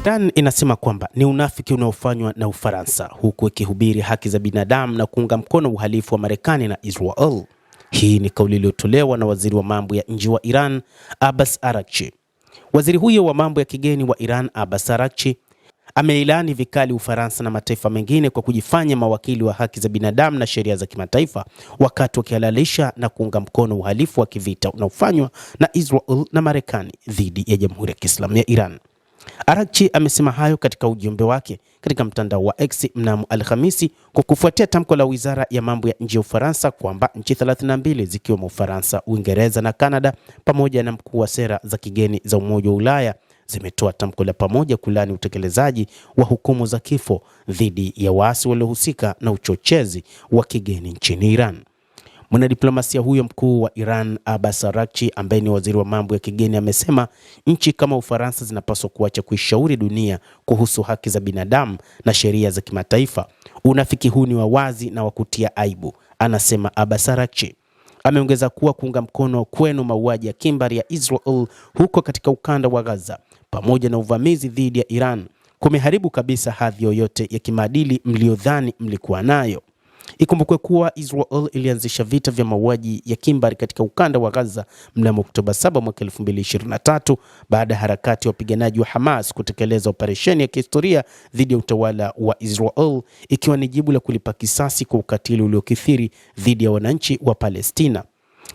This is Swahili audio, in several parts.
Iran inasema kwamba ni unafiki unaofanywa na Ufaransa, huku ikihubiri haki za binadamu na kuunga mkono uhalifu wa Marekani na Israel. Hii ni kauli iliyotolewa na waziri wa mambo ya nje wa Iran, Abbas Araghchi. Waziri huyo wa mambo ya kigeni wa Iran, Abbas Araghchi, ameilani vikali Ufaransa na mataifa mengine kwa kujifanya mawakili wa haki za binadamu na sheria za kimataifa, wakati wakihalalisha na kuunga mkono uhalifu wa kivita unaofanywa na Israel na Marekani dhidi ya Jamhuri ya Kiislamu ya Iran. Araghchi amesema hayo katika ujumbe wake katika mtandao wa X mnamo Alhamisi, kwa kufuatia tamko la Wizara ya Mambo ya Nje ya Ufaransa kwamba nchi 32 zikiwemo Ufaransa, Uingereza na Kanada pamoja na mkuu wa sera za kigeni za Umoja wa Ulaya zimetoa tamko la pamoja kulani utekelezaji wa hukumu za kifo dhidi ya waasi waliohusika na uchochezi wa kigeni nchini Iran. Mwanadiplomasia huyo mkuu wa Iran, Abbas Araghchi, ambaye ni waziri wa mambo ya kigeni, amesema nchi kama Ufaransa zinapaswa kuacha kuishauri dunia kuhusu haki za binadamu na sheria za kimataifa. Unafiki huu ni wa wazi na wa kutia aibu, anasema Abbas Araghchi. Ameongeza kuwa kuunga mkono kwenu mauaji ya kimbari ya Israel huko katika ukanda wa Gaza pamoja na uvamizi dhidi ya Iran kumeharibu kabisa hadhi yoyote ya kimaadili mliodhani mlikuwa nayo. Ikumbukwe kuwa Israel ilianzisha vita vya mauaji ya kimbari katika ukanda wa Gaza mnamo Oktoba 7 mwaka 2023 baada ya harakati ya wapiganaji wa Hamas kutekeleza operesheni ya kihistoria dhidi ya utawala wa Israel, ikiwa ni jibu la kulipa kisasi kwa ukatili uliokithiri dhidi ya wananchi wa Palestina.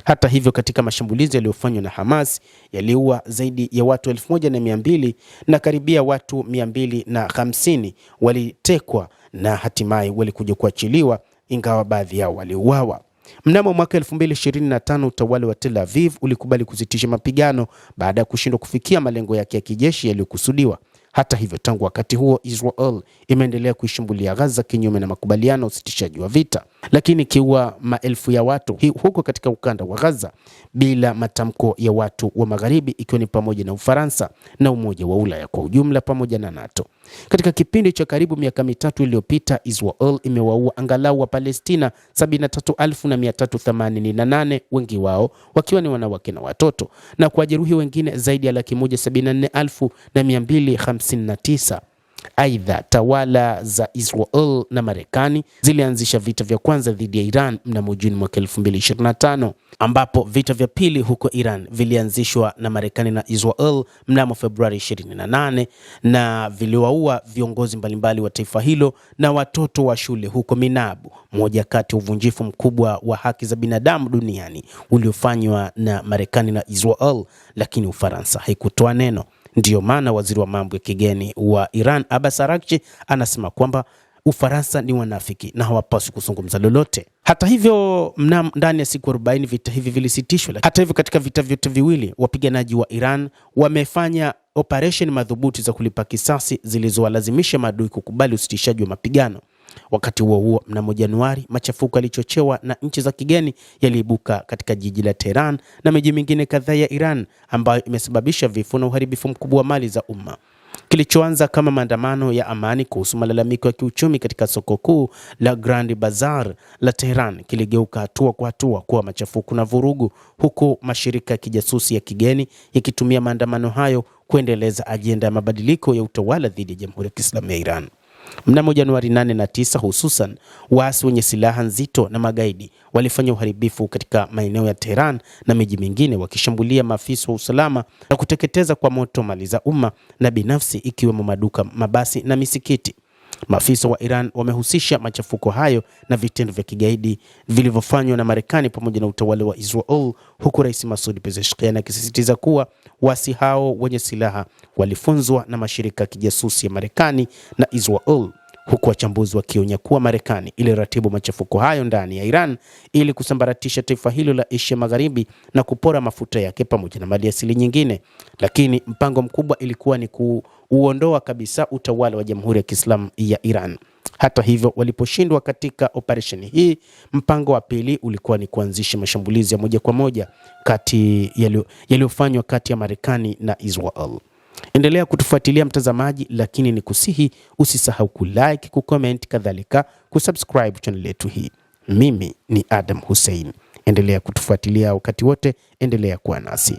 Hata hivyo, katika mashambulizi yaliyofanywa na Hamas yaliua zaidi ya watu 1200 na karibia watu 250 walitekwa na hatimaye walikuja kuachiliwa, ingawa baadhi yao waliuawa. Mnamo mwaka 2025 utawala wa Tel Aviv ulikubali kusitisha mapigano baada ya kushindwa kufikia malengo yake ya kijeshi yaliyokusudiwa. Hata hivyo, tangu wakati huo Israel imeendelea kuishambulia Gaza kinyume na makubaliano ya usitishaji wa vita, lakini ikiua maelfu ya watu huko katika ukanda wa Gaza bila matamko ya watu wa Magharibi, ikiwa ni pamoja na Ufaransa na Umoja wa Ulaya kwa ujumla pamoja na NATO. Katika kipindi cha karibu miaka mitatu iliyopita, Israel imewaua angalau wa Palestina 73,388, wengi wao wakiwa ni wanawake na watoto, na kuwajeruhi wengine zaidi ya 174,259. Aidha, tawala za Israel na Marekani zilianzisha vita vya kwanza dhidi ya Iran mnamo Juni mwaka 2025, ambapo vita vya pili huko Iran vilianzishwa na Marekani na Israel mnamo Februari 28 na viliwaua viongozi mbalimbali wa taifa hilo na watoto wa shule huko Minabu, moja kati ya uvunjifu mkubwa wa haki za binadamu duniani uliofanywa na Marekani na Israel, lakini Ufaransa haikutoa neno. Ndiyo maana waziri wa mambo ya kigeni wa Iran, Abbas Araghchi, anasema kwamba Ufaransa ni wanafiki na hawapaswi kuzungumza lolote. Hata hivyo, ndani ya siku 40 vita hivi vilisitishwa. Hata hivyo, katika vita vyote viwili wapiganaji wa Iran wamefanya operation madhubuti za kulipa kisasi zilizowalazimisha maadui kukubali usitishaji wa mapigano. Wakati huo huo, mnamo Januari, machafuko yalichochewa na nchi za kigeni yaliibuka katika jiji la Tehran na miji mingine kadhaa ya Iran, ambayo imesababisha vifo na uharibifu mkubwa wa mali za umma. Kilichoanza kama maandamano ya amani kuhusu malalamiko ya kiuchumi katika soko kuu la Grand Bazaar la Tehran kiligeuka hatua kwa hatua kuwa machafuko na vurugu, huku mashirika ya kijasusi ya kigeni yakitumia maandamano hayo kuendeleza ajenda ya mabadiliko ya utawala dhidi ya Jamhuri ya Kiislamu ya Iran. Mnamo Januari 8 na 9, hususan waasi wenye silaha nzito na magaidi walifanya uharibifu katika maeneo ya Tehran na miji mingine, wakishambulia maafisa wa usalama na kuteketeza kwa moto mali za umma na binafsi, ikiwemo maduka, mabasi na misikiti. Maafisa wa Iran wamehusisha machafuko hayo na vitendo vya kigaidi vilivyofanywa na Marekani pamoja na utawala wa Israel, huku Rais Masoud Pezeshkian akisisitiza kuwa wasi hao wenye silaha walifunzwa na mashirika ya kijasusi ya Marekani na Israel, huku wachambuzi wakionya kuwa Marekani iliratibu machafuko hayo ndani ya Iran ili kusambaratisha taifa hilo la Asia Magharibi na kupora mafuta yake pamoja na mali asili nyingine. Lakini mpango mkubwa ilikuwa ni kuuondoa kabisa utawala wa Jamhuri ya Kiislamu ya Iran. Hata hivyo, waliposhindwa katika operesheni hii, mpango wa pili ulikuwa ni kuanzisha mashambulizi ya moja kwa moja yaliyofanywa kati ya Marekani na Israel. Endelea kutufuatilia mtazamaji, lakini ni kusihi usisahau kulike, kucomment, kadhalika kusubscribe channel yetu hii. Mimi ni Adam Hussein. Endelea kutufuatilia wakati wote, endelea kuwa nasi.